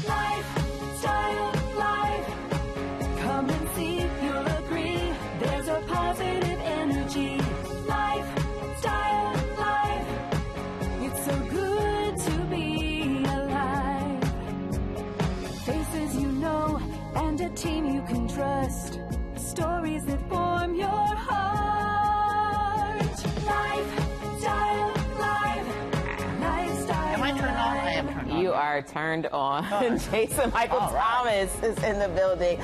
Life.Style.Live. Come and see, you'll agree. There's a positive energy. Life.Style.Live. It's so good to be alive. Faces you know and a team you can trust. Stories that form your heart. Life.Style.Live. Life.Style.Live. Am I turned on? I am turned on. You are turned on. Jason Michael Thomas is in the building.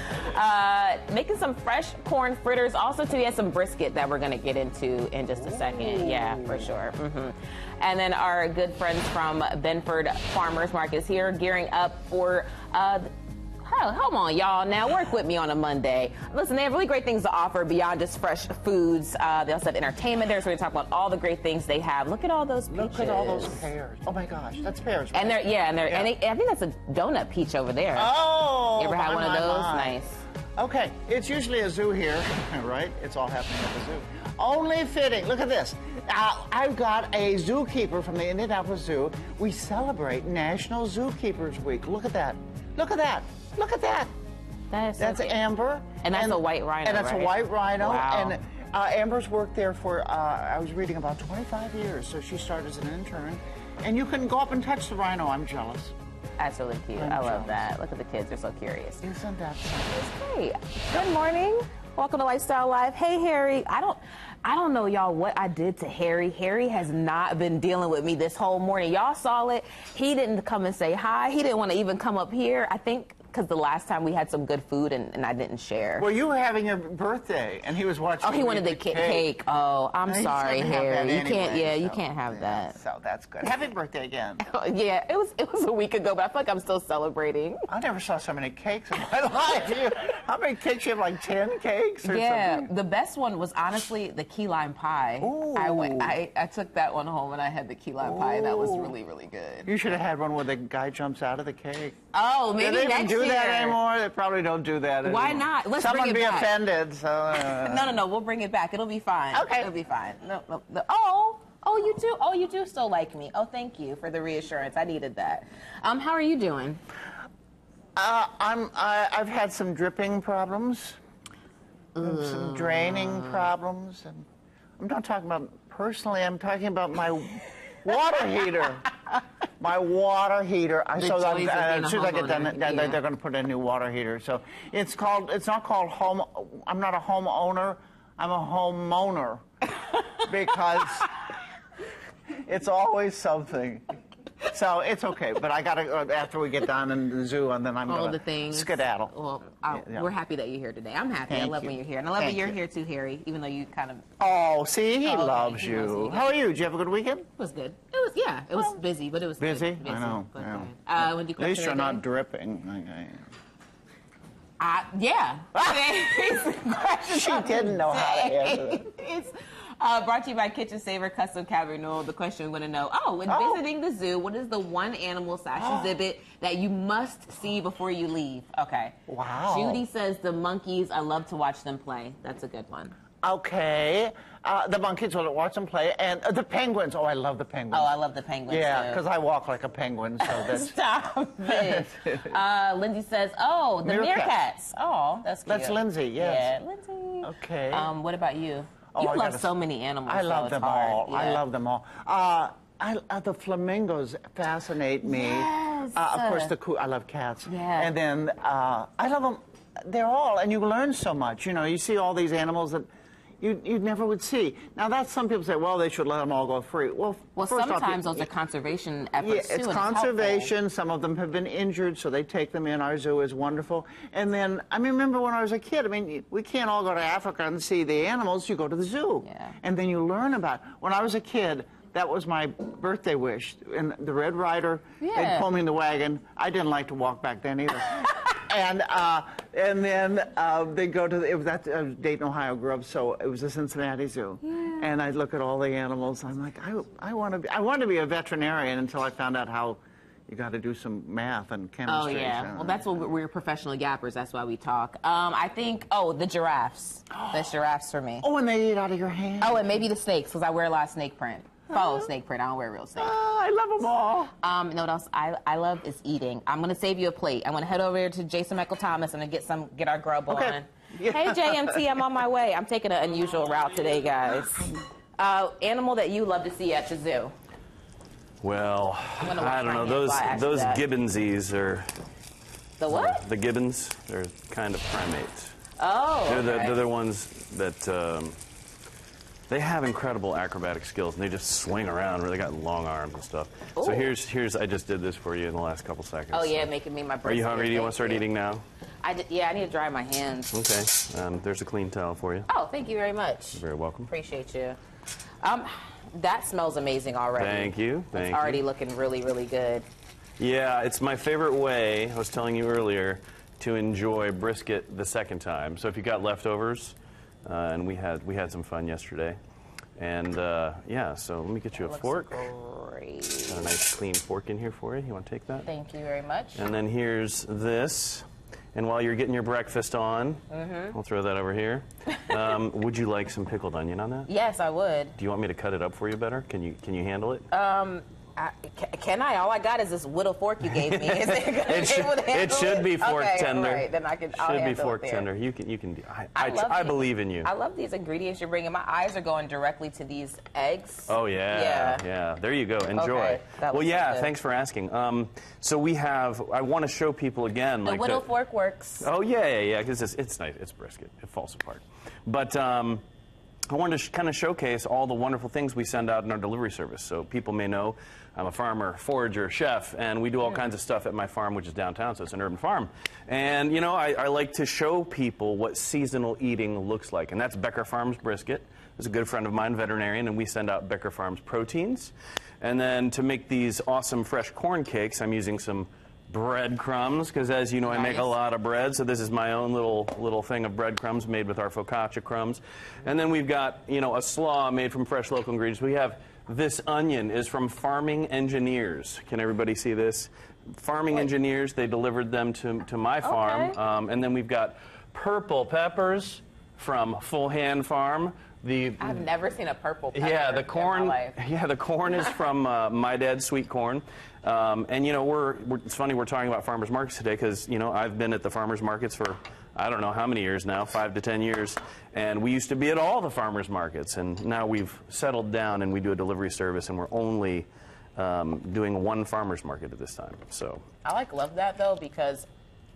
Making some fresh corn fritters. Also, too, he has some brisket that we're going to get into in just a second. Yeah, for sure. And then our good friends from Benford Farmers Market is here, gearing up for... Come on, y'all. Now, work with me on a Monday. Listen, they have really great things to offer beyond just fresh foods. They also have entertainment there, so we talk about all the great things they have. Look at all those peaches. Look at all those pears. Oh, my gosh. That's pears, right? And I think that's a donut peach over there. Oh! You ever had one of those? Nice. Okay, it's usually a zoo here, right? It's all happening at the zoo. Only fitting. Look at this. I've got a zookeeper from the Indianapolis Zoo. We celebrate National Zookeepers Week. Look at that. Look at that. Look at that. That's Amber. And that's a white rhino, And that's a white rhino. Wow. And Amber's worked there for, I was reading, about 25 years. So she started as an intern. And you can go up and touch the rhino. I'm jealous. That's really cute. I love that. Look at the kids. They're so curious. Isn't that something? It's great. Good morning. Welcome to Life.Style.Live. Hey, Harry. I don't know, y'all, what I did to Harry. Harry has not been dealing with me this whole morning. Y'all saw it. He didn't come and say hi. He didn't want to even come up here. I think because the last time we had some good food and I didn't share. Well, you were having your birthday, and he was watching. Oh, he wanted the cake. Oh, I'm sorry, Harry. You can't. Anyway, you can't have that. So that's good. Happy birthday again. Yeah, it was a week ago, but I feel like I'm still celebrating. I never saw so many cakes in my life. How many cakes? You have like 10 cakes or something? The best one was honestly the key lime pie. Ooh. I took that one home and I had the key lime pie. That was really, really good. You should have had one where the guy jumps out of the cake. Oh, maybe next year. Do they next do that year. anymore? They probably don't do that anymore. Why not? Let's Someone bring it be back. offended. So No. We'll bring it back. It'll be fine. Okay. It'll be fine. No. You do. Oh, you do still like me. Oh, thank you for the reassurance. I needed that. How are you doing? I've had some dripping problems, and some draining problems, and I'm not talking about personally. I'm talking about my water heater. My water heater. As soon as I get done, they're going to put in a new water heater. So it's not called home. I'm not a homeowner. I'm a homeowner because it's always something. So it's okay, but I gotta after we get done in the zoo, and then I'm all gonna the things. Skedaddle. Well, we're happy that you're here today. I'm happy. Thank I love you. when you're here, and I love that you're you. here too, Harry. Even though you kind of. Oh, see, he loves okay. He you. loves you. How are you? Did you have a good weekend? It was good. It was busy, but it was Busy? Good. I know. But I know. good. When do you At least you're not dripping. Yeah. She didn't know how to answer that. It's brought to you by Kitchen Saver Custom Cabinet. The question we want to know, when visiting the zoo, what is the one animal / exhibit that you must see before you leave? Okay. Wow. Judy says the monkeys, I love to watch them play. That's a good one. Okay. The monkeys, will watch them play. And the penguins. Oh, I love the penguins. Oh, I love the penguins, Yeah, too. because I walk like a penguin, so that's... Stop it. Lindsay says, the meerkats. Oh, that's cute. That's Lindsay, yes. Yeah, Lindsay. Okay. What about you? Oh, You love so many animals. I love them all. Yeah. I love them all. The flamingos fascinate me. Yes. Of course, I love cats. Yeah. And then I love them. They're all, and you learn so much. You know, you see all these animals that you never would see. Now, that's some people say, well, they should let them all go free. Well, sometimes those are conservation efforts, too. It's conservation. Some of them have been injured, so they take them in. Our zoo is wonderful. And then, remember when I was a kid, we can't all go to Africa and see the animals. You go to the zoo. Yeah. And then you learn about it. When I was a kid, that was my birthday wish. And the Red Rider, they'd pull me in the wagon. I didn't like to walk back then either. And then they go to it was at Dayton, Ohio. Grew up, so it was the Cincinnati Zoo. Yeah. And I'd look at all the animals. I'm like, I want to be a veterinarian until I found out how you got to do some math and chemistry. Oh yeah. Well, that's what we're professional yappers. That's why we talk. I think the giraffes. The giraffes for me. Oh, and they eat out of your hand. Oh, and maybe the snakes because I wear a lot of snake print. Faux snake print. I don't wear real snake. I love them all. You know what else I love is eating. I'm gonna save you a plate. I'm gonna head over here to Jason Michael Thomas and get our grub on. Yeah. Hey JMT, I'm on my way. I'm taking an unusual route today, guys. Animal that you love to see at the zoo. Well, I don't know. Those gibbonsies are. The what? The gibbons. They're kind of primates. Oh. They're the ones that they have incredible acrobatic skills, and they just swing around. They got long arms and stuff. Ooh. So here's I just did this for you in the last couple seconds. Oh yeah, making me my birthday. Are you hungry? Do you want to start eating now? Yeah, I need to dry my hands. Okay. There's a clean towel for you. Oh, thank you very much. You're very welcome. Appreciate you. That smells amazing already. Thank you. It's already looking really, really good. Yeah, it's my favorite way, I was telling you earlier, to enjoy brisket the second time. So if you got leftovers, and we had some fun yesterday. And yeah, so let me get you a fork. Great. Got a nice clean fork in here for you. You want to take that? Thank you very much. And then here's this. And while you're getting your breakfast on, I'll throw that over here. Would you like some pickled onion on that? Yes, I would. Do you want me to cut it up for you better? Can you handle it? Can I? All I got is this little fork you gave me. Is it should be fork tender. Right, then I can. Should be fork tender. You can. I believe in you. I love these ingredients you're bringing. My eyes are going directly to these eggs. Oh yeah. There you go. Enjoy. Okay, well, yeah. good. Thanks for asking. So we have. I want to show people again. The widow fork works. Oh yeah. Because it's nice. It's brisket. It falls apart. But I wanted to kind of showcase all the wonderful things we send out in our delivery service. So people may know I'm a farmer, forager, chef, and we do all kinds of stuff at my farm, which is downtown, so it's an urban farm. And, you know, I like to show people what seasonal eating looks like, and that's Becker Farms brisket. There's a good friend of mine, veterinarian, and we send out Becker Farms proteins. And then to make these awesome fresh corn cakes, I'm using some breadcrumbs, because as you know, I make a lot of bread, so this is my own little thing of breadcrumbs made with our focaccia crumbs. And then we've got, you know, a slaw made from fresh local ingredients. We have this onion is from Farming Engineers. Can everybody see this? Farming Engineers, they delivered them to my farm. And then we've got purple peppers from Full Hand Farm. I've never seen a purple pepper the corn. in my life. Yeah, the corn is from my dad's sweet corn. And you know, it's funny we're talking about farmers markets today because you know I've been at the farmers markets for I don't know how many years now, 5 to 10 years, and we used to be at all the farmers markets, and now we've settled down and we do a delivery service, and we're only doing one farmers market at this time. So I love that though because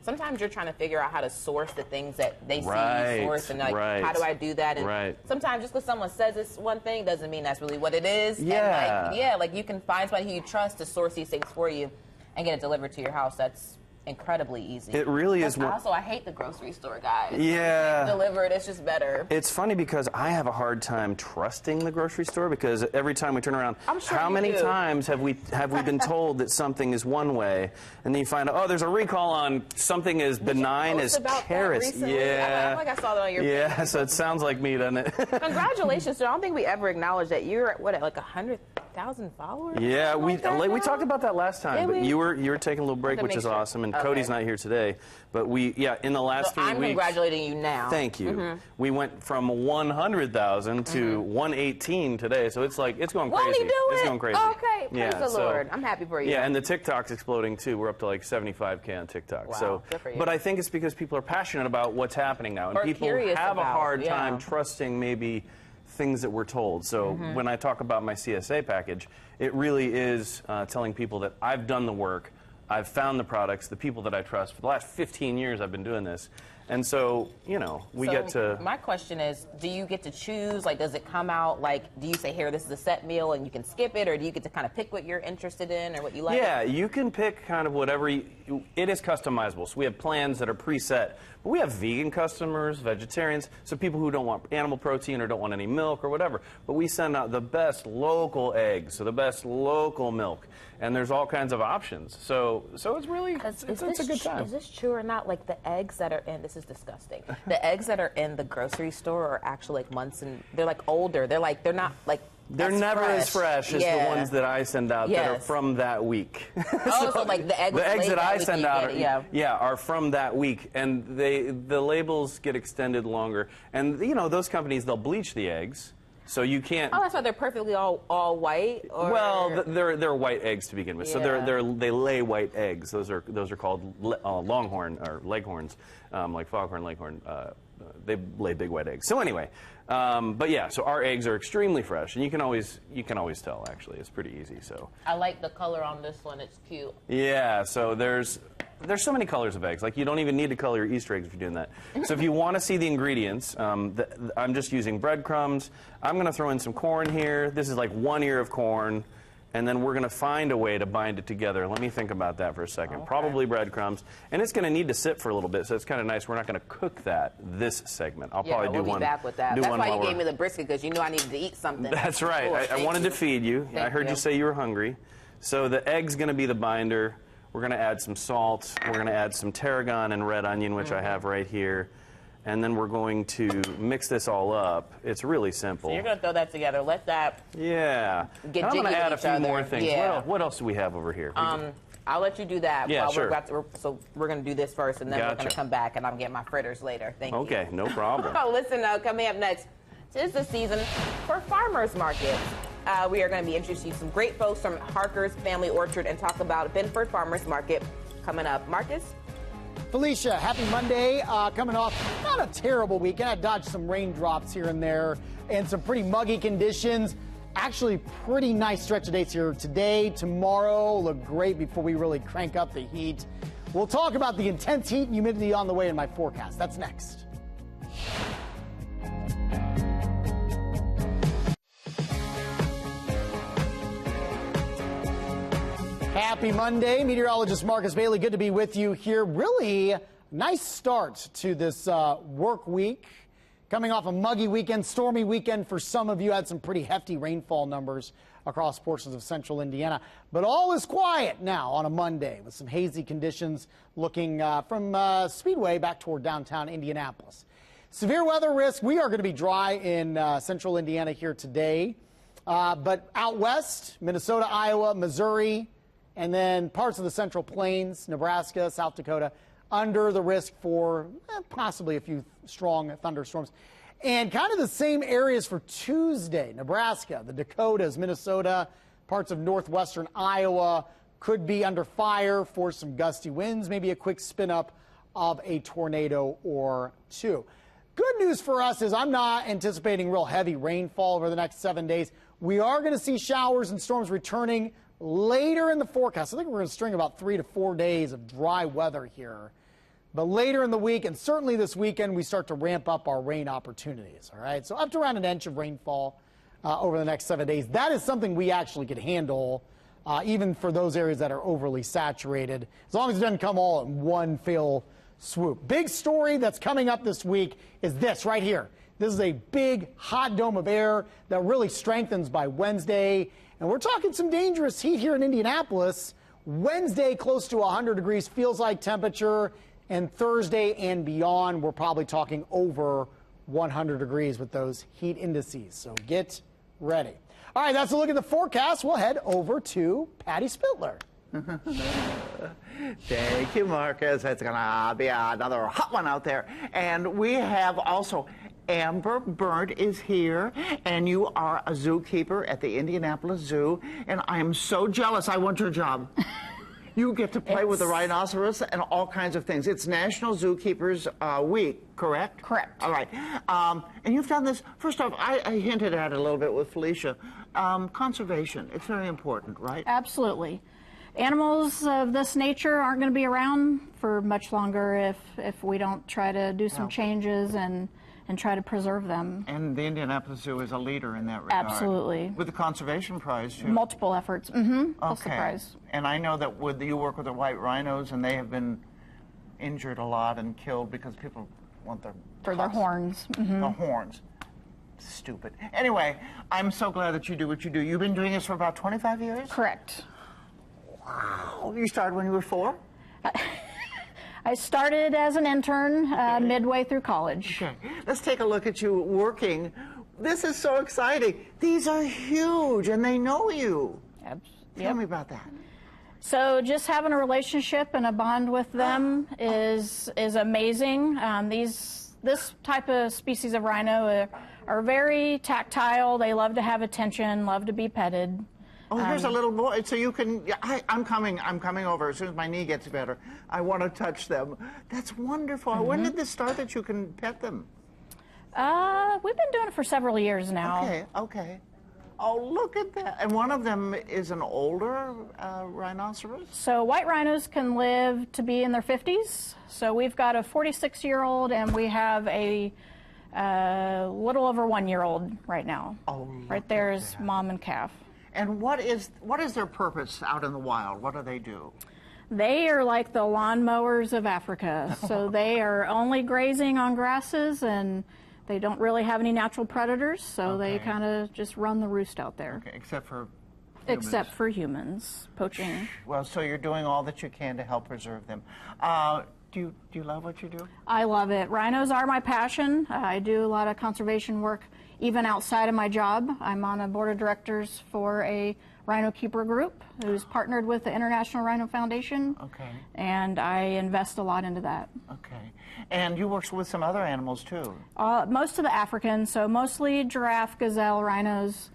sometimes you're trying to figure out how to source the things that they see you source, and how do I do that? And sometimes just because someone says it's one thing doesn't mean that's really what it is. Yeah. And like you can find somebody who you trust to source these things for you and get it delivered to your house. That's incredibly easy. It really is. Also, I hate the grocery store guys. Yeah. Delivered, it's just better. It's funny because I have a hard time trusting the grocery store because every time we turn around, how many times have we been told that something is one way, and then you find out, oh, there's a recall on something as benign as carrots. Yeah. I feel like I saw that on your page. So it sounds like me, doesn't it? Congratulations. So I don't think we ever acknowledged that you're at, what, like 100,000 followers? Yeah, we talked about that last time, but you were taking a little break, which is awesome, and Cody's not here today. But in the last 3 weeks. I'm congratulating you now. Thank you. We went from 100,000 to 118 today, so it's going crazy. Won't he do it? It's going crazy. Okay, praise the Lord. I'm happy for you. Yeah, and the TikTok's exploding too. We're up to like 75K on TikTok. Wow, so, good for you. But I think it's because people are passionate about what's happening now, and people have a hard time trusting maybe things that we're told. So when I talk about my CSA package, it really is telling people that I've done the work, I've found the products, the people that I trust. For the last 15 years I've been doing this. And so, you know, we get to... My question is, do you get to choose? Like, does it come out, like, do you say, here, this is a set meal and you can skip it? Or do you get to kind of pick what you're interested in or what you like? Yeah, you can pick kind of whatever it is customizable. So we have plans that are preset. But we have vegan customers, vegetarians, so people who don't want animal protein or don't want any milk or whatever. But we send out the best local eggs, so the best local milk. And there's all kinds of options. So it's really, it's a good time. Is this true or not? Like the eggs that are in, this is disgusting. The eggs that are in the grocery store are actually like months and they're like older. They're not like They're never as fresh as the ones that I send out that are from that week. So like the eggs that I send out are from that week, and the labels get extended longer. And you know, those companies, they'll bleach the eggs So you can't. Oh, that's why they're perfectly all white. Or... Well, they're white eggs to begin with. Yeah. So they lay white eggs. Those are called longhorn or leghorns, like foghorn, leghorn. They lay big white eggs. So anyway, but yeah, so our eggs are extremely fresh, and you can always tell. Actually, it's pretty easy. So I like the color on this one. It's cute. yeah. So there's so many colors of eggs. Like you don't even need to color your Easter eggs if you're doing that. So if you want to see the ingredients, I'm just using breadcrumbs. I'm going to throw in some corn here. This is like 1 ear of corn. And then we're going to find a way to bind it together. Let me think about that for a second. Okay. Probably breadcrumbs. And it's going to need to sit for a little bit, so it's kind of nice. We're not going to cook that this segment. I'll probably do one. We'll be back with that. That's why you gave me the brisket, because you knew I needed to eat something. That's right. I wanted to feed you. I heard you say you were hungry. So the egg's going to be the binder. We're going to add some salt. We're going to add some tarragon and red onion, which I have right here. And then we're going to mix this all up. It's really simple. So you're going to throw that together. Let that get jiggy I'm going to add a few more things. Yeah. What else do we have over here? I'll let you do that. Yeah, while sure. So we're going to do this first, and then we're going to come back, and I'm getting my fritters later. Thank you. Okay, no problem. Listen, coming up next, it's the season for farmers markets. We are going to be introducing some great folks from Harker's Family Orchard and talk about Benford Farmers Market coming up. Marcus? Felicia, happy Monday. Coming off not a terrible weekend. I dodged some raindrops here and there and some pretty muggy conditions. Actually, pretty nice stretch of days here today. Tomorrow look great before we really crank up the heat. We'll talk about the intense heat and humidity on the way in my forecast. That's next. Happy Monday. Meteorologist Marcus Bailey, good to be with you here. Really nice start to this work week. Coming off a muggy weekend, stormy weekend for some of you. Had some pretty hefty rainfall numbers across portions of central Indiana. But all is quiet now on a Monday with some hazy conditions looking from Speedway back toward downtown Indianapolis. Severe weather risk. We are going to be dry in central Indiana here today. But out west, Minnesota, Iowa, Missouri, and then parts of the Central Plains, Nebraska, South Dakota, under the risk for possibly a few strong thunderstorms. And kind of the same areas for Tuesday. Nebraska, the Dakotas, Minnesota, parts of northwestern Iowa could be under fire for some gusty winds, maybe a quick spin up of a tornado or two. Good news for us is I'm not anticipating real heavy rainfall over the next 7 days. We are going to see showers and storms returning later in the forecast. I think we're going to string about 3 to 4 days of dry weather here. But later in the week, and certainly this weekend, we start to ramp up our rain opportunities. All right, so up to around an inch of rainfall over the next 7 days. That is something we actually could handle, even for those areas that are overly saturated, as long as it doesn't come all in one fell swoop. Big story that's coming up this week is this right here. This is a big hot dome of air that really strengthens by Wednesday. And we're talking some dangerous heat here in Indianapolis. Wednesday, close to 100 degrees, feels like temperature. And Thursday and beyond, we're probably talking over 100 degrees with those heat indices. So get ready. All right, that's a look at the forecast. We'll head over to Patty Spitler. Thank you, Marcus. It's going to be another hot one out there. And we have also Amber Berndt is here, and you are a zookeeper at the Indianapolis Zoo, and I am so jealous. I want your job. You get to play with the rhinoceros and all kinds of things. It's National Zookeepers Week, correct? Correct. All right. And you've done this, first off, I hinted at it a little bit with Felicia. Conservation, it's very important, right? Absolutely. Animals of this nature aren't going to be around for much longer if we don't try to do some changes and try to preserve them. And the Indianapolis Zoo is a leader in that regard. Absolutely. With the conservation prize, too. Multiple efforts. Mm-hmm. Plus the Okay. prize. And I know that you work with the white rhinos, and they have been injured a lot and killed because people want their For their horns. Mm-hmm. The horns. Stupid. Anyway, I'm so glad that you do what you do. You've been doing this for about 25 years? Correct. Wow. You started when you were 4? I started as an intern midway through college. Okay. Let's take a look at you working. This is so exciting. These are huge, and they know you. Tell me about that. So just having a relationship and a bond with them is amazing. This type of species of rhino are very tactile. They love to have attention, love to be petted. Oh, here's a little boy. So you can. Yeah, I'm coming over as soon as my knee gets better. I want to touch them. That's wonderful. When did this start that you can pet them? We've been doing it for several years now. Okay. Okay. Oh, look at that. And one of them is an older rhinoceros? So white rhinos can live to be in their 50s. So we've got a 46-year-old and we have a little over 1-year-old right now. Oh, right there is mom and calf. And what is their purpose out in the wild? What do they do? They are like the lawnmowers of Africa. So they are only grazing on grasses, and they don't really have any natural predators, so they kind of just run the roost out there. Okay, except for humans. Except for humans, poaching. Well, so you're doing all that you can to help preserve them. Do you love what you do? I love it. Rhinos are my passion. I do a lot of conservation work even outside of my job. I'm on a board of directors for a Rhino Keeper group who's partnered with the International Rhino Foundation. Okay. And I invest a lot into that. Okay. And you work with some other animals too? Most of the African, so mostly giraffe, gazelle, rhinos,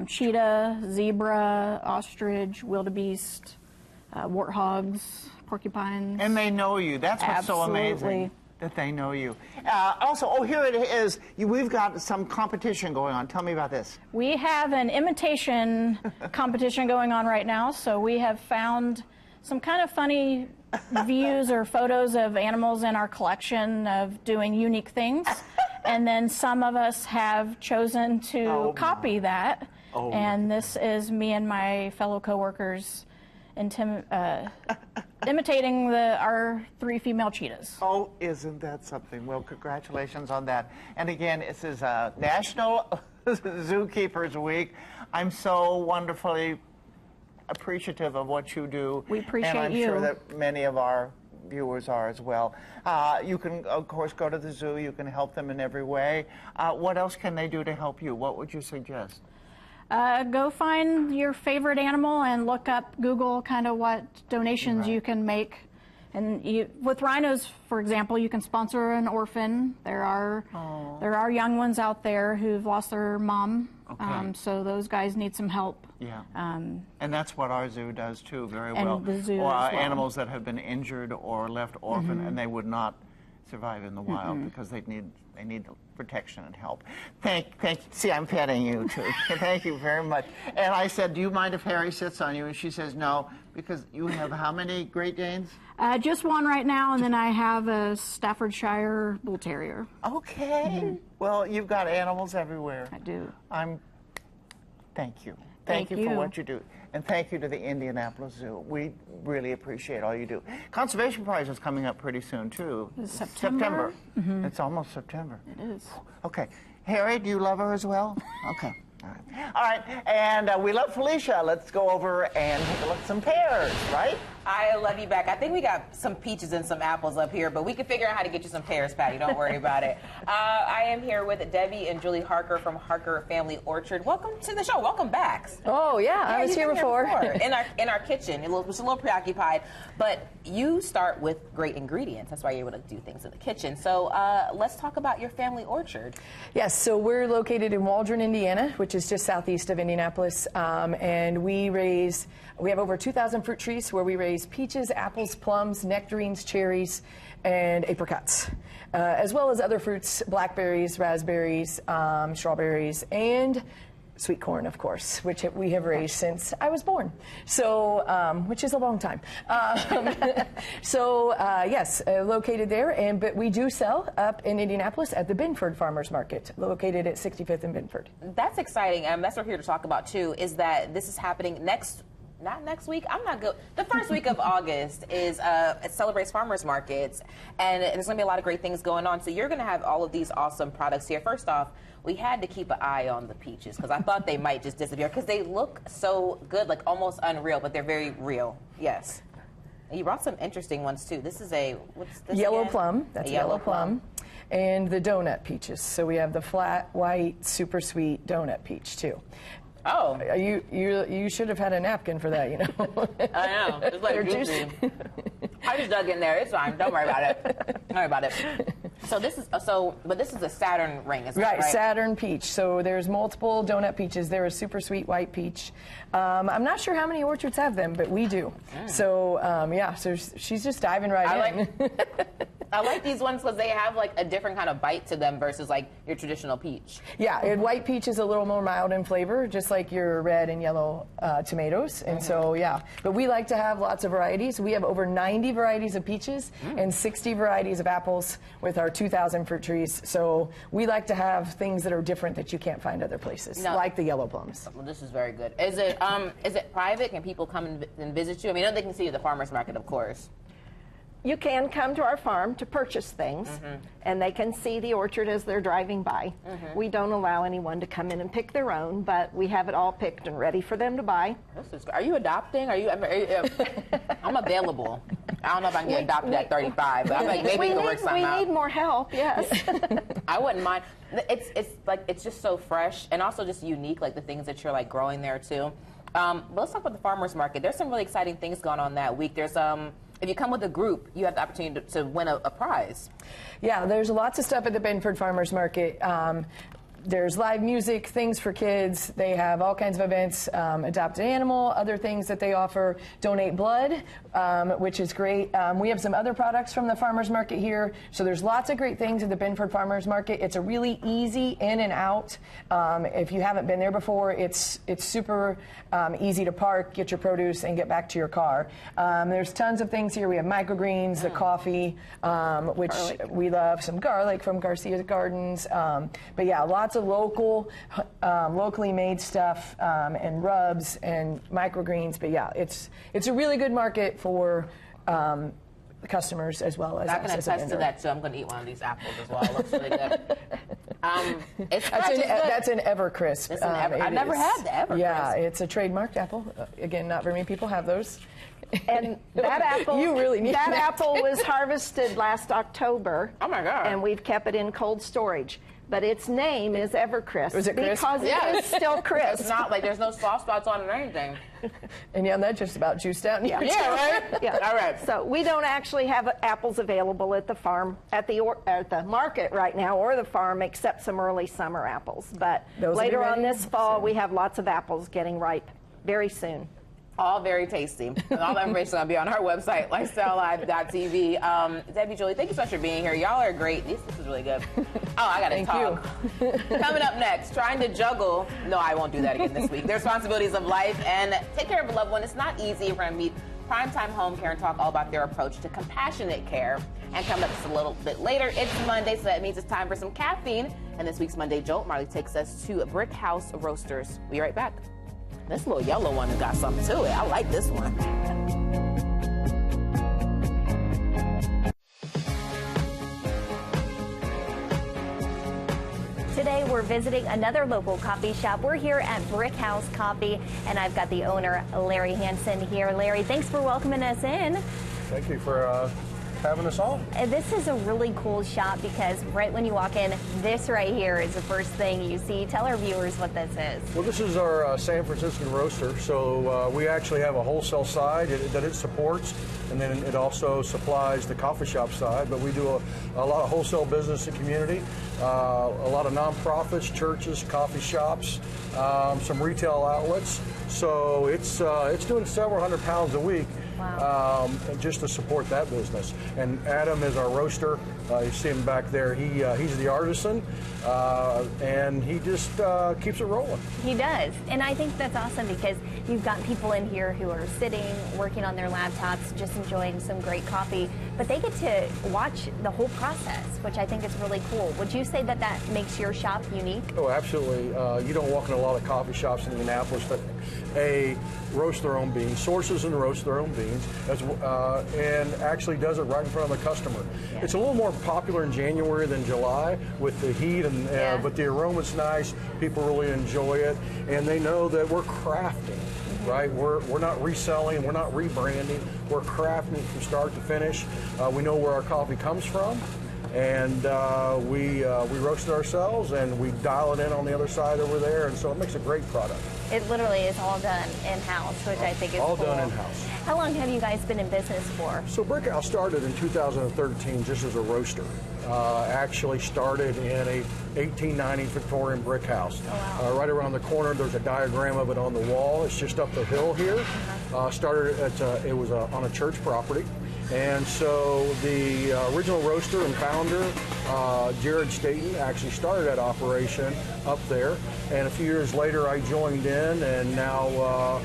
cheetah, zebra, ostrich, wildebeest, warthogs, porcupines. And they know you. That's what's so amazing, that they know you. Also, here it is. We've got some competition going on. Tell me about this. We have an imitation competition going on right now. So we have found some kind of funny views or photos of animals in our collection of doing unique things. And then some of us have chosen to copy that. And this is me and my fellow coworkers imitating our 3 female cheetahs. Oh, isn't that something? Well, congratulations on that. And again, this is National Zookeepers Week. I'm so wonderfully appreciative of what you do. We appreciate you. And I'm sure that many of our viewers are as well. You can, of course, go to the zoo. You can help them in every way. What else can they do to help you? What would you suggest? Go find your favorite animal and look up, Google kind of what donations you can make. And with rhinos, for example, you can sponsor an orphan. There are young ones out there who've lost their mom. Okay. So those guys need some help. Yeah. And that's what our zoo does too, very and well. The zoo as well. Animals that have been injured or left orphan, and they would not survive in the wild because they need protection and help. Thank you. See, I'm petting you too. Thank you very much. And I said, do you mind if Harry sits on you? And she says no, because you have how many Great Danes? Just one right now, and then I have a Staffordshire Bull Terrier. Okay. Well, you've got animals everywhere. I do. Thank you. Thank you for what you do. And thank you to the Indianapolis Zoo. We really appreciate all you do. Conservation Prize is coming up pretty soon, too. September. It's almost September. It is. Okay. Harry, do you love her as well? Okay. All right. And we love Felicia. Let's go over and take a look at some pears, right? I love you back. I think we got some peaches and some apples up here, but we can figure out how to get you some pears, Patty. Don't worry about it. I am here with Debbie and Julie Harker from Harker Family Orchard. Welcome to the show. Welcome back. Oh, yeah, I was here before. in our kitchen. It was a little preoccupied, but you start with great ingredients. That's why you're able to do things in the kitchen. So let's talk about your family orchard. Yes, so we're located in Waldron, Indiana, which is just southeast of Indianapolis, and we have over 2,000 fruit trees where we raise peaches, apples, plums, nectarines, cherries, and apricots, as well as other fruits, blackberries, raspberries, strawberries, and sweet corn, of course, which we have raised since I was born, so which is a long time. Yes, located there, but we do sell up in Indianapolis at the Benford Farmers Market, located at 65th and Benford. That's exciting. That's what we're here to talk about too. Is that this is happening not next week. I'm not good. The first week of August is it celebrates farmers markets, and there's going to be a lot of great things going on. So you're going to have all of these awesome products here. First off, we had to keep an eye on the peaches because I thought they might just disappear because they look so good, like almost unreal, but they're very real. Yes. And you brought some interesting ones too. This is what's this? Yellow again? plum. That's a yellow plum. And the donut peaches. So we have the flat, white, super sweet donut peach too. Oh, you should have had a napkin for that, you know. I know. It's like juicy. I just dug in there. It's fine. Don't worry about it. Don't worry about it. So this is but this is a Saturn ring, isn't it? Right, Saturn peach. So there's multiple donut peaches. There is super sweet white peach. I'm not sure how many orchards have them, but we do. So yeah, so she's just diving right in. I like these ones because they have like a different kind of bite to them versus like your traditional peach. Yeah, and white peach is a little more mild in flavor, just like your red and yellow tomatoes. And so, yeah, but we like to have lots of varieties. We have over 90 varieties of peaches and 60 varieties of apples with our 2,000 fruit trees. So we like to have things that are different that you can't find other places, like the yellow plums. Well, this is very good. Is it private? Can people come and visit you? I mean, I know they can see you at the farmer's market, of course. You can come to our farm to purchase things, and they can see the orchard as they're driving by. We don't allow anyone to come in and pick their own, but we have it all picked and ready for them to buy. Are you adopting? I'm available. I don't know if I can get adopted at 35, but I'm like, maybe we can work something out. We need more help, yes. I wouldn't mind. It's just so fresh and also just unique, like the things that you're like growing there too. But let's talk about the farmer's market. There's some really exciting things going on that week. There's if you come with a group, you have the opportunity to win a prize. Yeah, there's lots of stuff at the Benford Farmers Market. There's live music, things for kids. They have all kinds of events, adopt an animal, other things that they offer, donate blood, which is great. We have some other products from the farmers market here. So there's lots of great things at the Benford Farmers Market. It's a really easy in and out. If you haven't been there before, it's super easy to park, get your produce, and get back to your car. There's tons of things here. We have microgreens, the coffee, which we love, some garlic from Garcia's Gardens. But yeah, lots of locally made stuff and rubs and microgreens. But yeah, it's a really good market for the customers as well as I can attest to that, so I'm going to eat one of these apples as well. It looks really good. That's an Evercrisp. I've never had the Evercrisp. Yeah, it's a trademarked apple. Again, not very many people have those. And that apple, you really need that apple was harvested last October. Oh my God! And we've kept it in cold storage. But its name is Evercrisp. Was it crisp? Because it is still crisp. It's not like there's no soft spots on it or anything. And yeah, that's just about juiced out. Yeah, right? Yeah. All right. So we don't actually have apples available at the farm, at the market right now, or the farm, except some early summer apples. But later on this fall, we have lots of apples getting ripe very soon. All very tasty. And all that information will be on our website, Life.Style.Live.tv. Debbie, Julie, thank you so much for being here. Y'all are great. This is really good. Oh, I got to talk. Coming up next, trying to juggle. No, I won't do that again this week. The responsibilities of life and take care of a loved one. It's not easy. We're going to meet Primetime Home Care and talk all about their approach to compassionate care. And coming up just a little bit later, it's Monday, so that means it's time for some caffeine. And this week's Monday Jolt, Marley takes us to Brick House Roasters. We'll be right back. This little yellow one has got something to it. I like this one. Today we're visiting another local coffee shop. We're here at Brick House Coffee, and I've got the owner, Larry Hansen, here. Larry, thanks for welcoming us in. Thank you for having us on. This is a really cool shop because right when you walk in, this right here is the first thing you see. Tell our viewers what this is. Well, this is our San Franciscan roaster. So we actually have a wholesale side that it supports, and then it also supplies the coffee shop side. But we do a lot of wholesale business in the community, a lot of nonprofits, churches, coffee shops, some retail outlets. So it's doing several hundred pounds a week. Wow. Just to support that business. And Adam is our roaster. You see him back there. He's the artisan, and he just keeps it rolling. He does. And I think that's awesome because you've got people in here who are sitting, working on their laptops, just enjoying some great coffee, but they get to watch the whole process, which I think is really cool. Would you say that that makes your shop unique? Oh, absolutely. You don't walk in a lot of coffee shops in Indianapolis that roast their own beans, sources and roast their own beans, and actually does it right in front of the customer. Yeah. It's a little more popular in January than July with the heat, but the aroma's nice. People really enjoy it, and they know that we're crafting. Right, we're not reselling, we're not rebranding, we're crafting from start to finish. We know where our coffee comes from, and we roast it ourselves, and we dial it in on the other side over there, and so it makes a great product. It literally is all done in-house, which I think is all cool. done in-house. How long have you guys been in business for? So Brickhouse started in 2013 just as a roaster. Actually started in a 1890 Victorian brick house. Oh, wow. Right around the corner, there's a diagram of it on the wall. It's just up the hill here. Started at, it was on a church property. And so the original roaster and founder, Jared Staten, actually started that operation up there. And a few years later, I joined in and now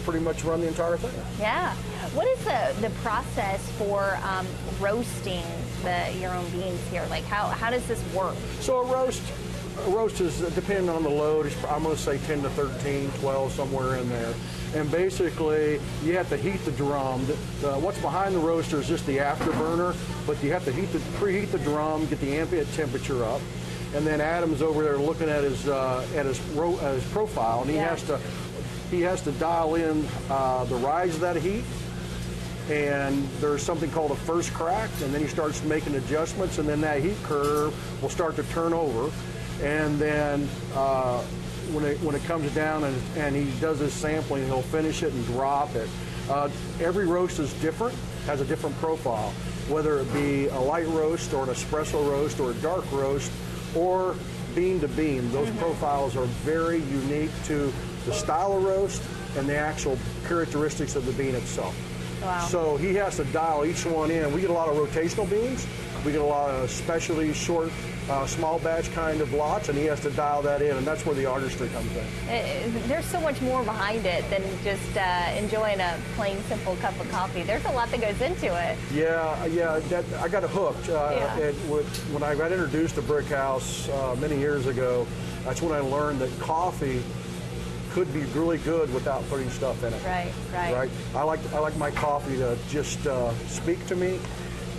pretty much run the entire thing. Yeah. What is the process for roasting your own beans here? Like, how does this work? So a roast is, depending on the load, I'm going to say 10 to 13, 12, somewhere in there. And basically, you have to heat the drum. What's behind the roaster is just the afterburner, but you have to preheat the drum, get the ambient temperature up. And then Adam's over there looking at his profile, and he has to dial in the rise of that heat. And there's something called a first crack, and then he starts making adjustments, and then that heat curve will start to turn over. And then when it comes down and he does his sampling, he'll finish it and drop it. Every roast is different, has a different profile, whether it be a light roast or an espresso roast or a dark roast or bean to bean. Those profiles are very unique to the style of roast and the actual characteristics of the bean itself. Wow. So he has to dial each one in. We get a lot of rotational beans. We get a lot of specialty short, small batch kind of lots, and he has to dial that in, and that's where the artistry comes in. There's so much more behind it than just enjoying a plain, simple cup of coffee. There's a lot that goes into it. Yeah, I got hooked. When I got introduced to Brick House many years ago, that's when I learned that coffee could be really good without putting stuff in it. Right. I like my coffee to just speak to me.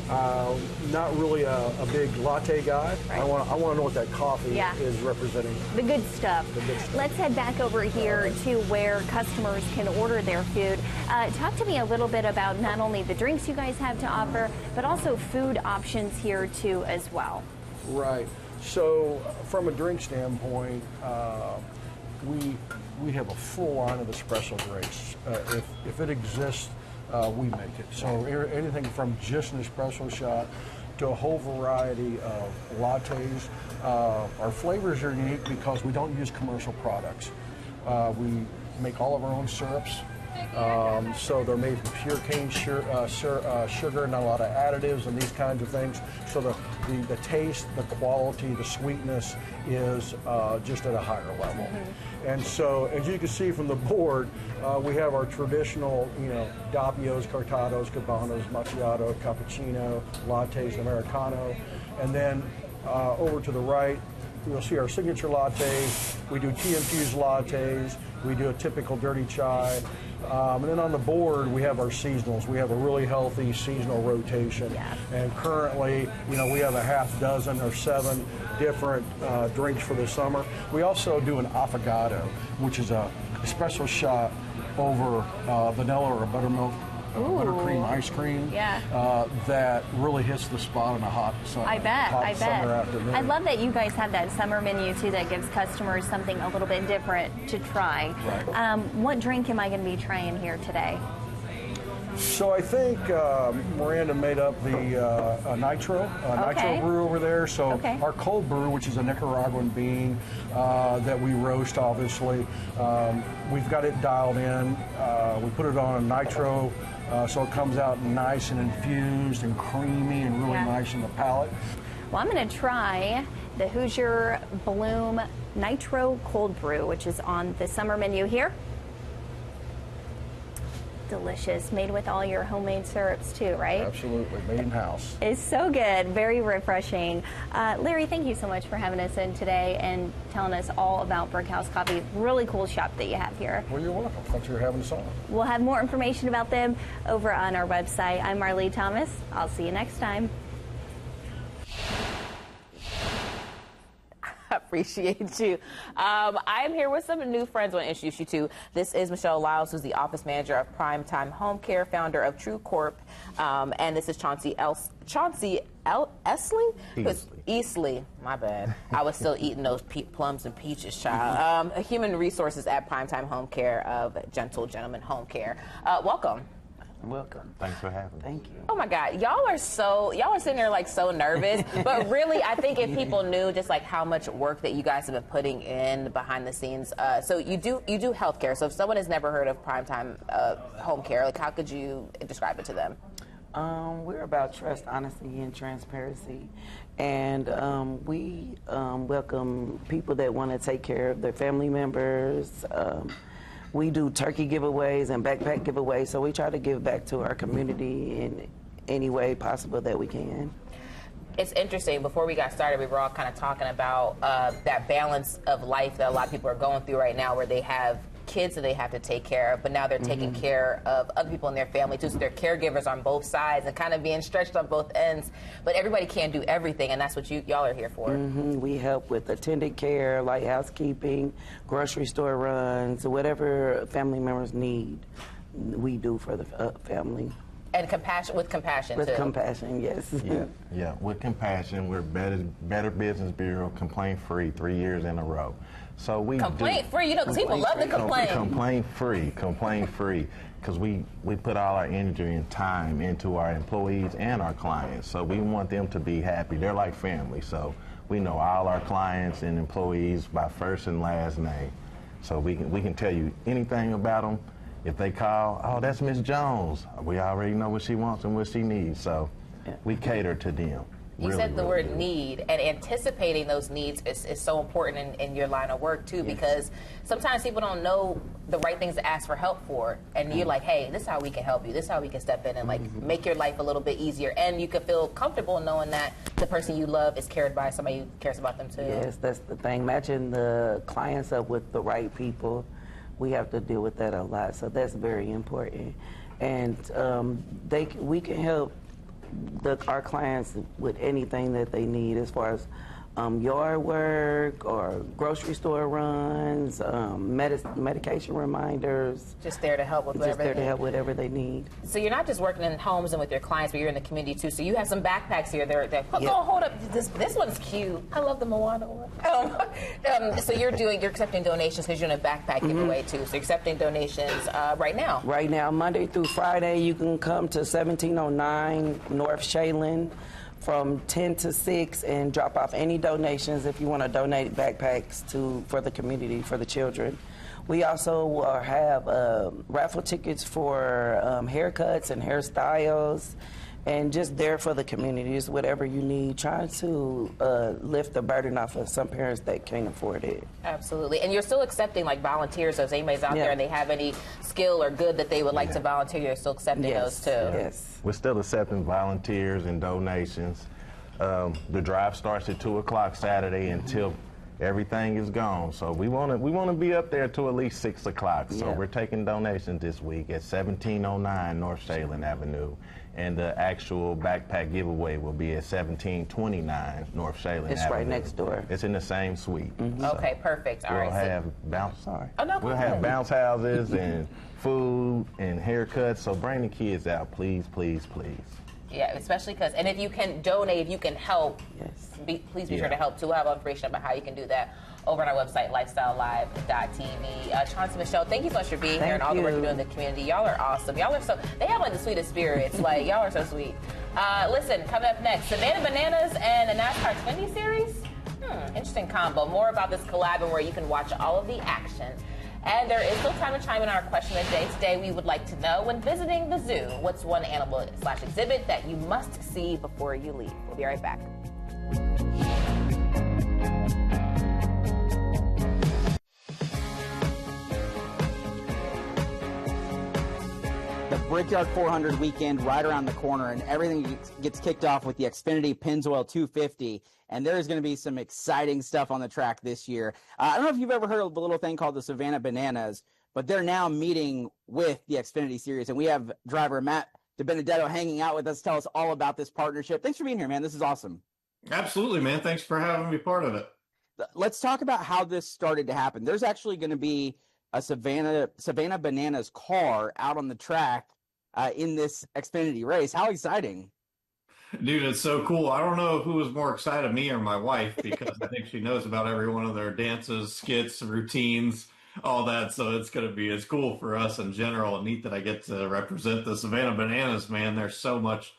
Not really a big latte guy. Right. I want to know what that coffee is representing. The good stuff. stuff. Let's head back over here to where customers can order their food. Talk to me a little bit about not only the drinks you guys have to offer, but also food options here too as well. Right. So from a drink standpoint, we have a full line of espresso drinks. If it exists, we make it. So anything from just an espresso shot to a whole variety of lattes. Our flavors are unique because we don't use commercial products. We make all of our own syrups. So they're made from pure cane sugar, not a lot of additives and these kinds of things. So the taste, the quality, the sweetness is just at a higher level. And so, as you can see from the board, we have our traditional, doppios, cortados, cabanos, macchiato, cappuccino, lattes, Americano. And then over to the right, you'll see our signature lattes. We do tea-infused lattes. We do a typical dirty chai. And then on the board, we have our seasonals. We have a really healthy seasonal rotation. And currently, we have a half dozen or 7 different drinks for the summer. We also do an affogato, which is a espresso shot over vanilla or buttermilk, buttercream ice cream. That really hits the spot on a hot summer afternoon. I love that you guys have that summer menu too that gives customers something a little bit different to try. Right. What drink am I going to be trying here today? So I think Miranda made up the nitro brew over there. So our cold brew, which is a Nicaraguan bean that we roast, obviously, we've got it dialed in. We put it on a nitro, so it comes out nice and infused and creamy and really nice in the palate. Well, I'm going to try the Hoosier Bloom Nitro Cold Brew, which is on the summer menu here. Delicious, made with all your homemade syrups too, right? Absolutely, made in house. It's so good, very refreshing. Larry, thank you so much for having us in today and telling us all about Brickhouse Coffee. Really cool shop that you have here. Well, you're welcome. Thanks for having us on. We'll have more information about them over on our website. I'm Marlee Thomas. I'll see you next time. Appreciate you. I'm here with some new friends I want to introduce you to. This is Michelle Lyles, who's the office manager of Primetime Home Care, founder of True Corp. And this is Chauncey Easley, my bad. I was still eating those plums and peaches, child. Human resources at Primetime Home Care of Gentle Gentleman Home Care. Welcome. Welcome. Thanks for having me. Thank you. Oh my God, y'all are sitting there like so nervous, but really, I think if people knew just like how much work that you guys have been putting in behind the scenes. So you do healthcare. So if someone has never heard of Primetime Home Care, like how could you describe it to them? We're about trust, honesty, and transparency, and we welcome people that want to take care of their family members. We do turkey giveaways and backpack giveaways, so we try to give back to our community in any way possible that we can. It's interesting. Before we got started, we were all kind of talking about that balance of life that a lot of people are going through right now, where they have kids that they have to take care of, but now they're taking care of other people in their family too, so they're caregivers on both sides and kind of being stretched on both ends. But everybody can't do everything, and that's what y'all are here for. We help with attendant care, like housekeeping, grocery store runs, whatever family members need, we do for the family. And with compassion, With compassion, yes. Yeah, with compassion. We're Better Business Bureau, complaint-free, 3 years in a row. So we complaint-free, because people love to complain. Complaint-free, because we put all our energy and time into our employees and our clients. So we want them to be happy. They're like family. So we know all our clients and employees by first and last name. So we can tell you anything about them. If they call, oh, that's Miss Jones, we already know what she wants and what she needs. So we cater to them. You said the word need, and anticipating those needs is so important in your line of work, too, because sometimes people don't know the right things to ask for help for, and you're like, hey, this is how we can help you, this is how we can step in and like make your life a little bit easier, and you can feel comfortable knowing that the person you love is cared by, somebody who cares about them, too. Yes, that's the thing. Matching the clients up with the right people, we have to deal with that a lot, so that's very important. And we can help our clients with anything that they need as far as yard work or grocery store runs, medication reminders. Just there to help with whatever. Just there to help whatever they need. So you're not just working in homes and with your clients, but you're in the community too. So you have some backpacks here. Hold up. This one's cute. I love the Moana one. So you're accepting donations because you're in a backpack giveaway too. So you're accepting donations right now. Right now, Monday through Friday, you can come to 1709 North Shaylin from 10 to 6 and drop off any donations if you want to donate backpacks for the community, for the children. We also have raffle tickets for haircuts and hairstyles, and just there for the communities, whatever you need, trying to lift the burden off of some parents that can't afford it. Absolutely. And you're still accepting like volunteers, so if anybody's out there and they have any skill or good that they would like to volunteer, you're still accepting those too. Yes. We're still accepting volunteers and donations. The drive starts at 2 o'clock Saturday until everything is gone. So we want to be up there till at least 6 o'clock. So we're taking donations this week at 1709 North Shaylin Avenue. And the actual backpack giveaway will be at 1729 North Shaylin Avenue. It's right next door. It's in the same suite. Okay, perfect. All right. We'll have bounce houses and food and haircuts. So bring the kids out, please, please, please. Yeah, especially because, and if you can donate, if you can help, please be sure to help too. We'll have information about how you can do that over on our website, Life.Style.Live.tv. Chauncey, Michelle, thank you so much for being here and all the work you're doing in the community. Y'all are awesome. Y'all are they have like the sweetest spirits. Like, y'all are so sweet. Listen, coming up next, Savannah Bananas and the NASCAR Xfinity Series. Interesting combo. More about this collab and where you can watch all of the action. And there is still time to chime in on our question of the day. Today, we would like to know, when visiting the zoo, what's one animal/exhibit that you must see before you leave? We'll be right back. The Brickyard 400 weekend right around the corner, and everything gets kicked off with the Xfinity Pennzoil 250. And there is going to be some exciting stuff on the track this year. I don't know if you've ever heard of a little thing called the Savannah Bananas, but they're now meeting with the Xfinity Series. And we have driver Matt DiBenedetto hanging out with us. Tell us all about this partnership. Thanks for being here, man. This is awesome. Absolutely, man. Thanks for having me part of it. let's talk about how this started to happen. There's actually going to be a Savannah Bananas car out on the track in this Xfinity race. How exciting! Dude, it's so cool. I don't know who was more excited, me or my wife, because I think she knows about every one of their dances, skits, routines, all that. So it's cool for us in general. And neat that I get to represent the Savannah Bananas, man. There's so much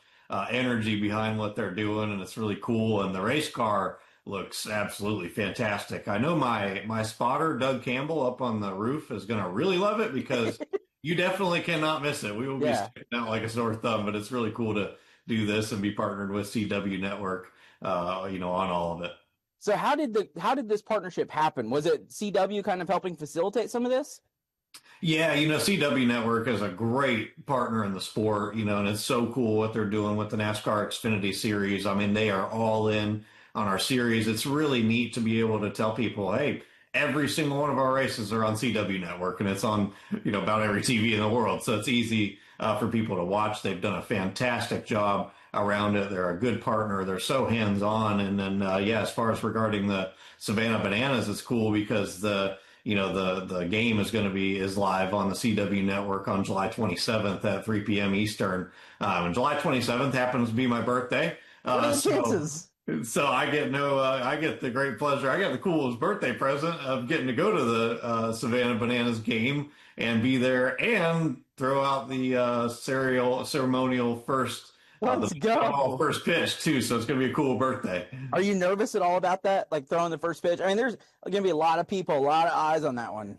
energy behind what they're doing, and it's really cool. And the race car looks absolutely fantastic. I know my spotter, Doug Campbell, up on the roof is going to really love it because you definitely cannot miss it. We will be sticking out like a sore thumb, but it's really cool to do this and be partnered with CW Network, on all of it. So how did this partnership happen? Was it CW kind of helping facilitate some of this? Yeah, CW Network is a great partner in the sport, and it's so cool what they're doing with the NASCAR Xfinity Series. I mean, they are all in on our series. It's really neat to be able to tell people, hey, every single one of our races are on CW Network, and it's on, about every TV in the world. So it's easy for people to watch. They've done a fantastic job around it. They're a good partner. They're so hands-on. And then, as far as regarding the Savannah Bananas, it's cool because the game is live on the CW Network on July 27th at 3 p.m. Eastern. And July 27th happens to be my birthday. What are the chances? So I get the great pleasure. I got the coolest birthday present of getting to go to the Savannah Bananas game and be there and throw out the ceremonial first first pitch too. So it's going to be a cool birthday. Are you nervous at all about that? Like throwing the first pitch? I mean, there's going to be a lot of people, a lot of eyes on that one.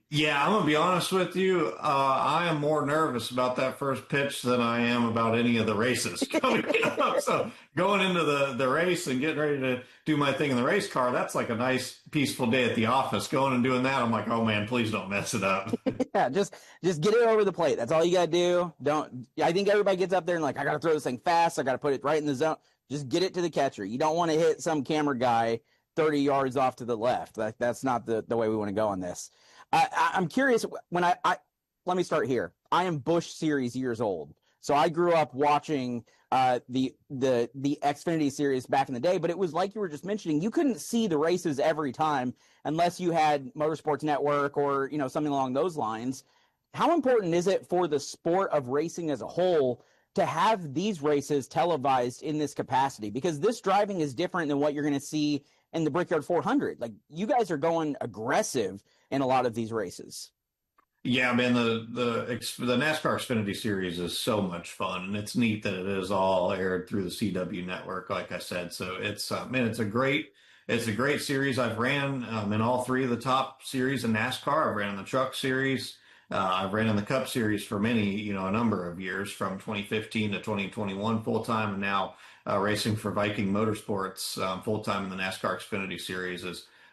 Yeah, I'm going to be honest with you. I am more nervous about that first pitch than I am about any of the races coming up. So going into the race and getting ready to do my thing in the race car, that's like a nice, peaceful day at the office. Going and doing that, I'm like, oh, man, please don't mess it up. Yeah, just get it over the plate. That's all you got to do. I think everybody gets up there and like, I got to throw this thing fast. I got to put it right in the zone. Just get it to the catcher. You don't want to hit some camera guy 30 yards off to the left. That's not the way we want to go on this. I'm curious, let me start here. I am Busch Series years old. So I grew up watching the Xfinity Series back in the day, but it was like you were just mentioning, you couldn't see the races every time unless you had Motorsports Network or, something along those lines. How important is it for the sport of racing as a whole to have these races televised in this capacity? Because this driving is different than what you're going to see in the Brickyard 400. Like, you guys are going aggressive in a lot of these races. Yeah, man, the NASCAR Xfinity Series is so much fun, and it's neat that it is all aired through the CW Network, like I said. So it's it's a great series. I've ran in all three of the top series in NASCAR. I've ran in the Truck Series. I've ran in the Cup Series for a number of years, from 2015 to 2021 full time, and now racing for Viking Motorsports full time in the NASCAR Xfinity Series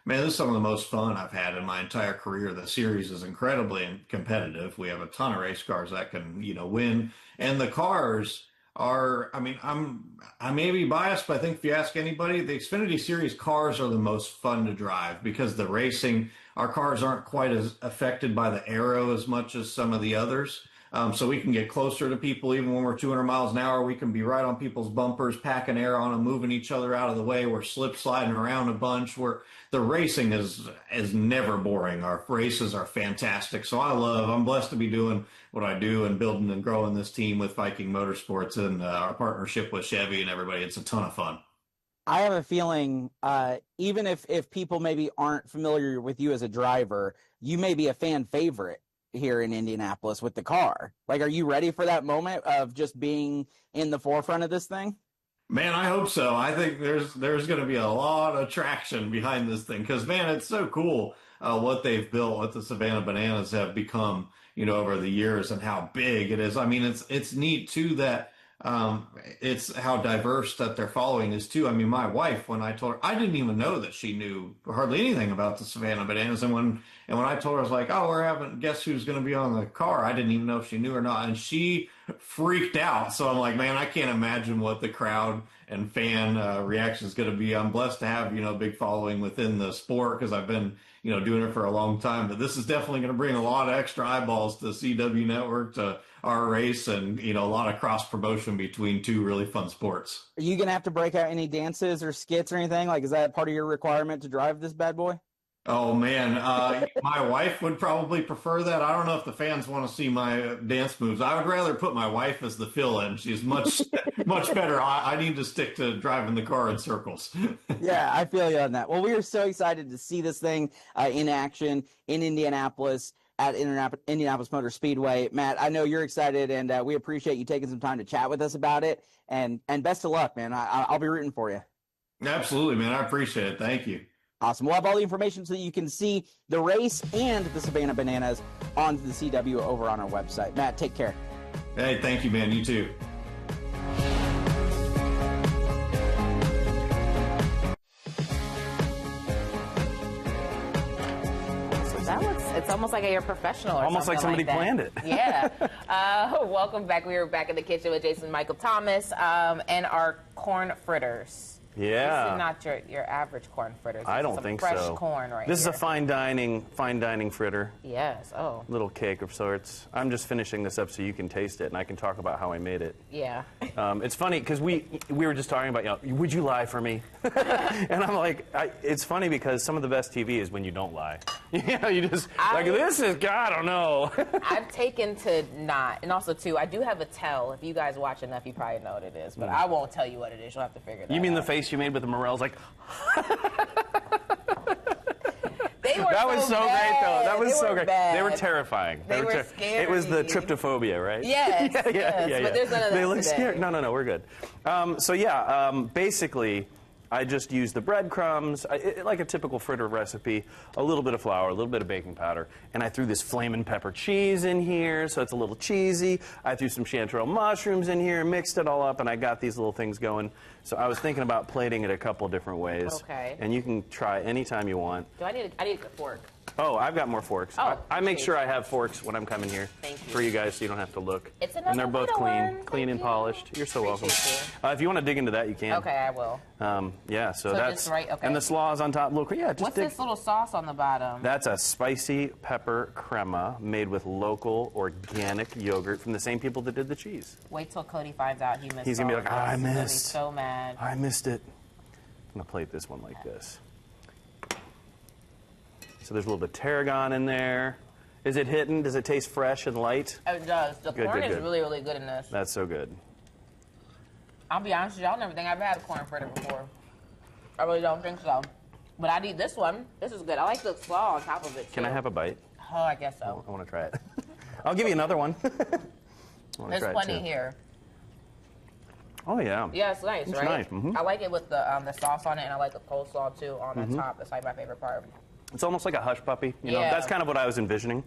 Man, this is some of the most fun I've had in my entire career. The series is incredibly competitive. We have a ton of race cars that can, win. And the cars are, I may be biased, but I think if you ask anybody, the Xfinity Series cars are the most fun to drive because the racing, our cars aren't quite as affected by the aero as much as some of the others. So we can get closer to people even when we're 200 miles an hour. We can be right on people's bumpers, packing air on them, moving each other out of the way. We're slip sliding around a bunch. The racing is never boring. Our races are fantastic. So I'm blessed to be doing what I do and building and growing this team with Viking Motorsports and our partnership with Chevy and everybody. It's a ton of fun. I have a feeling, even if people maybe aren't familiar with you as a driver, you may be a fan favorite here in Indianapolis with the car. Like, are you ready for that moment of just being in the forefront of this thing? Man, I hope so. I think there's going to be a lot of traction behind this thing because, man, it's so cool what they've built, what the Savannah Bananas have become, over the years and how big it is. I mean, it's neat too that it's how diverse that their following is too. I mean, my wife, when I told her, I didn't even know that she knew hardly anything about the Savannah Bananas. And when I told her, I was like, oh, we're having, guess who's going to be on the car? I didn't even know if she knew or not. And she freaked out. So I'm like, man, I can't imagine what the crowd and fan reaction is going to be. I'm blessed to have, a big following within the sport because I've been, doing it for a long time. But this is definitely going to bring a lot of extra eyeballs to the CW Network, to our race, and a lot of cross promotion between two really fun sports. Are you gonna have to break out any dances or skits or anything? Like, is that part of your requirement to drive this bad boy? Oh man, my wife would probably prefer that. I don't know if the fans want to see my dance moves. I would rather put my wife as the fill-in. She's much better. I need to stick to driving the car in circles. Yeah, I feel you on that. Well, we are so excited to see this thing in action in Indianapolis at Indianapolis Motor Speedway. Matt, I know you're excited, and we appreciate you taking some time to chat with us about it. And best of luck, man. I'll be rooting for you. Absolutely, man. I appreciate it. Thank you. Awesome. We'll have all the information so that you can see the race and the Savannah Bananas on the CW over on our website. Matt, take care. Hey, thank you, man. You too. It's almost like you're a professional or almost like somebody like planned it. Yeah. Welcome back. We are back in the kitchen with Jason Michael Thomas and our corn fritters. Yeah. This is not your average corn fritters. I don't think fresh so. Fresh corn right This here. is a fine dining fritter. Yes. Oh. Little cake of sorts. I'm just finishing this up so you can taste it and I can talk about how I made it. Yeah. It's funny because we were just talking about, would you lie for me? And I'm like, it's funny because some of the best TV is when you don't lie. You just, this is, God, I don't know. I've taken to not, and also too, I do have a tell. If you guys watch enough, you probably know what it is, but I won't tell you what it is. You'll have to figure that out. You mean the face you made with the morels, like? That was so great, though. That was so great. Bad. They were terrifying. They were scary. It was the tryptophobia, right? Yes. Yeah. But there's none of that They look today. scared. No, we're good. Basically, I just use the breadcrumbs, like a typical fritter recipe, a little bit of flour, a little bit of baking powder, and I threw this flamin' pepper cheese in here, so it's a little cheesy. I threw some chanterelle mushrooms in here, mixed it all up, and I got these little things going. So I was thinking about plating it a couple different ways. Okay. And you can try anytime you want. I need a fork. Oh, I've got more forks. Oh, I make sure I have forks when I'm coming here for you guys so you don't have to look. It's and they're both clean and polished. You're so welcome. If you want to dig into that, you can. Okay, I will. So that's just right, okay. And the slaw is on top. Look, What's this little sauce on the bottom? That's a spicy pepper crema made with local organic yogurt from the same people that did the cheese. Wait till Cody finds out he missed. He's gonna be like, I missed. He's gonna be so mad. I missed it. I'm gonna plate this one like this. So there's a little bit of tarragon in there. Is it hitting? Does it taste fresh and light? It does. The corn is really, really good in this. That's so good. I'll be honest with you, I don't ever think I've had a corn fritter before. I really don't think so. But I need this one. This is good. I like the slaw on top of it, too. Can I have a bite? Oh, I guess so. I want to try it. I'll give you another one. There's plenty here. Oh, yeah. Yeah, it's nice, it's right? Nice. Mm-hmm. I like it with the sauce on it, and I like the coleslaw, too, on the top. That's like my favorite part. It's almost like a hush puppy. You know, Yeah. that's kind of what I was envisioning.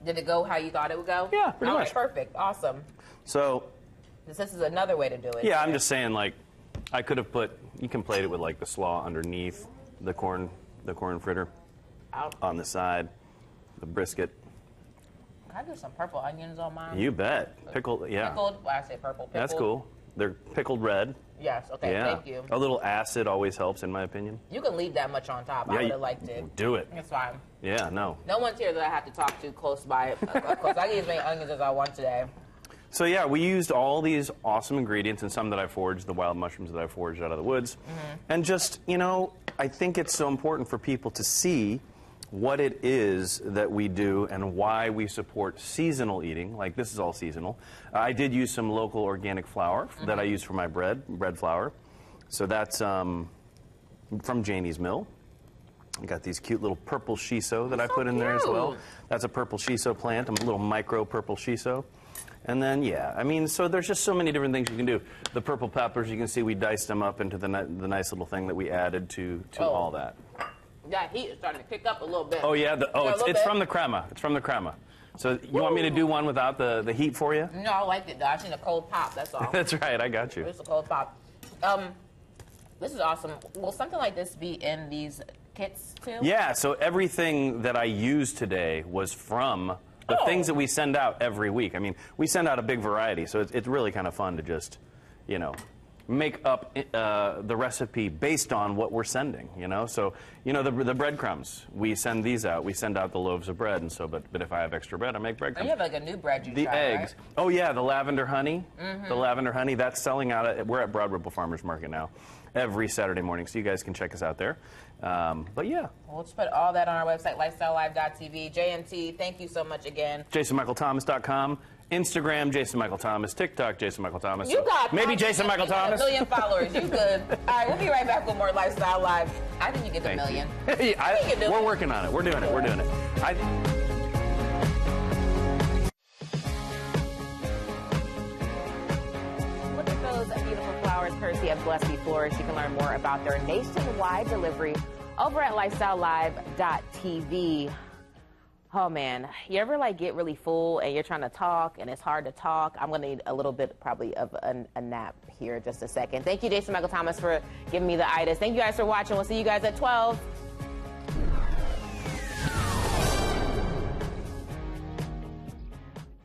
Did it go how you thought it would go? Yeah, pretty much. Perfect. Awesome. So, This is another way to do it. yeah, I'm just saying, like, I could have you can plate it with, like, the slaw underneath the corn fritter on the side, the brisket. Can I do some purple onions on mine? You bet. Pickled, yeah. Pickled? Well, I say purple. Pickled. That's cool. They're pickled red. Yes, okay, Yeah. thank you. A little acid always helps, in my opinion. You can leave that much on top. Yeah, I would have liked it. Do it. It's fine. Yeah, no. No one's here that I have to talk to close by. Of course, I can use as many onions as I want today. So yeah, we used all these awesome ingredients and some that I foraged, the wild mushrooms that I foraged out of the woods. And just, I think it's so important for people to see what it is that we do and why we support seasonal eating. Like, this is all seasonal. I did use some local organic flour that I use for my bread flour. So that's from Janie's Mill. I got these cute little purple shiso that I put in there as well. That's a purple shiso plant, a little micro purple shiso. And then, yeah, I mean, so there's just so many different things you can do. The purple peppers, you can see we diced them up into the nice little thing that we added to all that. That heat is starting to pick up a little bit. Oh, yeah? It's from the crema. It's from the crema. So you want me to do one without the heat for you? No, I like it, though. I just need a cold pop, that's all. That's right, I got you. Just a cold pop. This is awesome. Will something like this be in these kits, too? Yeah, so everything that I used today was from the things that we send out every week. I mean, we send out a big variety, so it's really kind of fun to just, make up the recipe based on what we're sending, you know? So, you know, the breadcrumbs, we send these out. We send out the loaves of bread, and so, but if I have extra bread, I make breadcrumbs. You have like a new bread you The try, eggs. Right? Oh, yeah, the lavender honey. The lavender honey, that's selling out. We're at Broad Ripple Farmers Market now every Saturday morning, so you guys can check us out there. But yeah. We'll just put all that on our website, Life.Style.Live.tv. JMT, thank you so much again. JasonMichaelThomas.com. Instagram, Jason Michael Thomas. TikTok, Jason Michael Thomas. You got maybe Jason Michael Thomas. A million followers. You good. All right, we'll be right back with more Lifestyle Live. I think you get the Thank million. We're working on it. We're doing it. We're doing it. Look at those beautiful flowers courtesy of Gillespie Florists. You can learn more about their nationwide delivery over at Life.Style.Live.tv. Oh man, you ever like get really full and you're trying to talk and it's hard to talk? I'm gonna need a little bit probably of a nap here in just a second. Thank you, Jason Michael Thomas, for giving me the itis. Thank you guys for watching. We'll see you guys at 12.